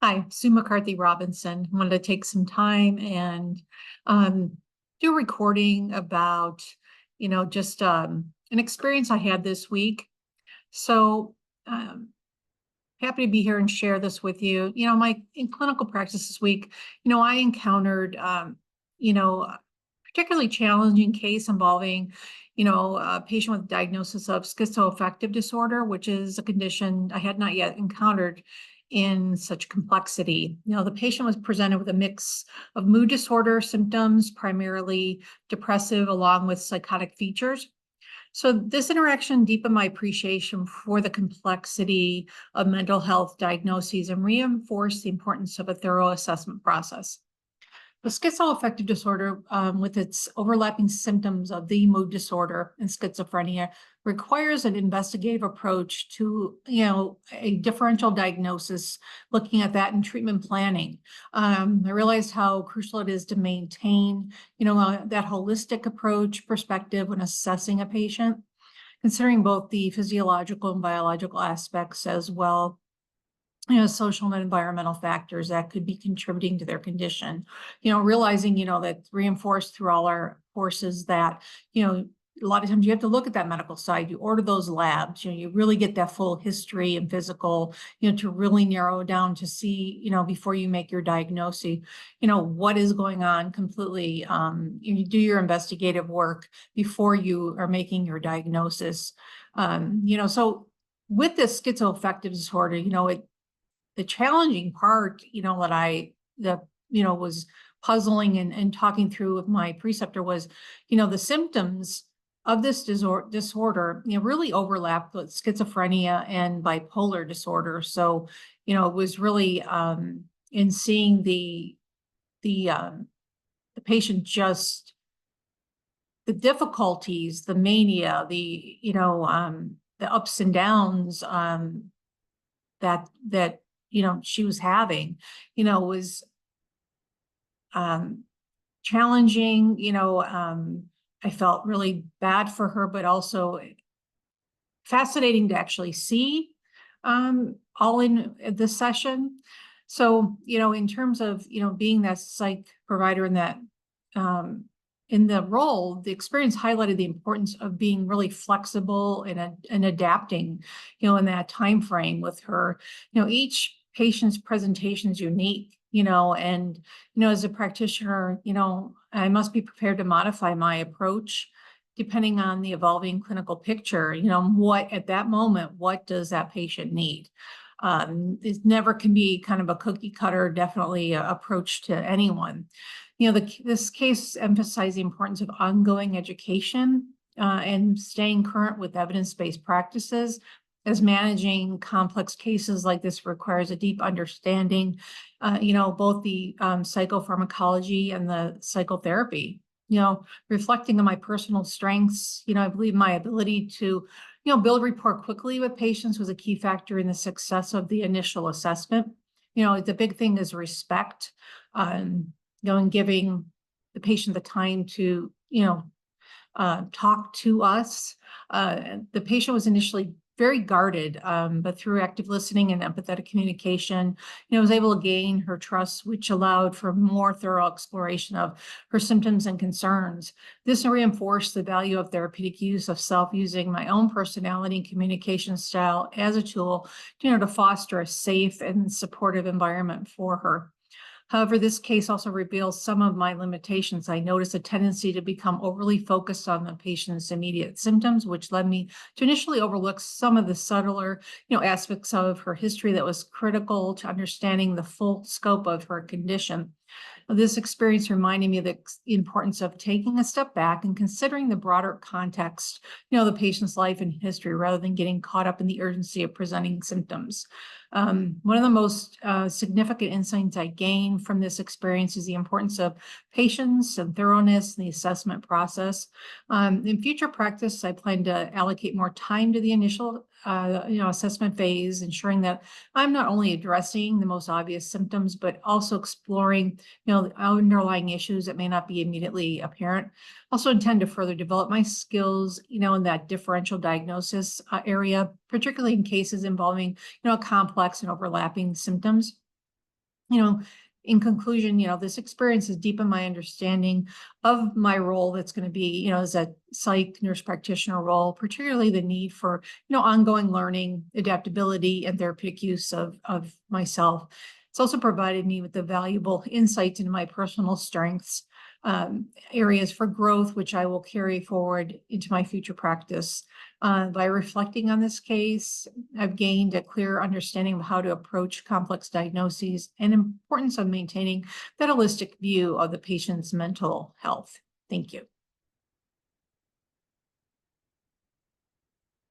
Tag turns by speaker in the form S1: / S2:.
S1: Hi, Sue McCarthy Robinson. I wanted to take some time and um, do a recording about, just an experience I had this week. So um, happy to be here and share this with you. In clinical practice this week, I encountered, a particularly challenging case involving, a patient with diagnosis of schizoaffective disorder, which is a condition I had not yet encountered in such complexity. The patient was presented with a mix of mood disorder symptoms, primarily depressive, along with psychotic features. So this interaction deepened my appreciation for the complexity of mental health diagnoses and reinforced the importance of a thorough assessment process. The schizoaffective disorder, with its overlapping symptoms of the mood disorder and schizophrenia, requires an investigative approach to, a differential diagnosis, looking at that in treatment planning. I realized how crucial it is to maintain, that holistic approach perspective when assessing a patient, considering both the physiological and biological aspects as well, social and environmental factors that could be contributing to their condition. Realizing, that reinforced through all our courses that, a lot of times you have to look at that medical side, you order those labs, you really get that full history and physical, to really narrow down to see, before you make your diagnosis, what is going on completely. You do your investigative work before you are making your diagnosis. So with this schizoaffective disorder, the challenging part, was puzzling and talking through with my preceptor was, the symptoms of this disorder, really overlap with schizophrenia and bipolar disorder. So, it was really in seeing the patient, just the difficulties, the mania, the ups and downs that she was having, was challenging. I felt really bad for her, but also fascinating to actually see all in this session. So, in terms of, being that psych provider in that, in the role, the experience highlighted the importance of being really flexible and adapting, in that time frame with her. Each patient's presentation is unique, and, as a practitioner, I must be prepared to modify my approach depending on the evolving clinical picture. What at that moment, what does that patient need? It never can be kind of a cookie cutter, definitely approach to anyone. This case emphasized the importance of ongoing education and staying current with evidence-based practices, as managing complex cases like this requires a deep understanding, both the psychopharmacology and the psychotherapy. Reflecting on my personal strengths, I believe my ability to, build rapport quickly with patients was a key factor in the success of the initial assessment. The big thing is respect, and giving the patient the time to, talk to us. The patient was initially very guarded, but through active listening and empathetic communication, was able to gain her trust, which allowed for more thorough exploration of her symptoms and concerns. This reinforced the value of therapeutic use of self, using my own personality and communication style as a tool, to foster a safe and supportive environment for her. However, this case also reveals some of my limitations. I noticed a tendency to become overly focused on the patient's immediate symptoms, which led me to initially overlook some of the subtler, aspects of her history that was critical to understanding the full scope of her condition. This experience reminded me of the importance of taking a step back and considering the broader context, the patient's life and history, rather than getting caught up in the urgency of presenting symptoms. One of the most significant insights I gained from this experience is the importance of patience and thoroughness in the assessment process. In future practice, I plan to allocate more time to the initial assessment phase, ensuring that I'm not only addressing the most obvious symptoms, but also exploring, the underlying issues that may not be immediately apparent. Also intend to further develop my skills, in that differential diagnosis area, particularly in cases involving, complex and overlapping symptoms. In conclusion, this experience has deepened my understanding of my role that's going to be, as a psych nurse practitioner role, particularly the need for, ongoing learning, adaptability, and therapeutic use of myself. It's also provided me with the valuable insights into my personal strengths, areas for growth, which I will carry forward into my future practice. By reflecting on this case, I've gained a clear understanding of how to approach complex diagnoses and importance of maintaining that holistic view of the patient's mental health. Thank you.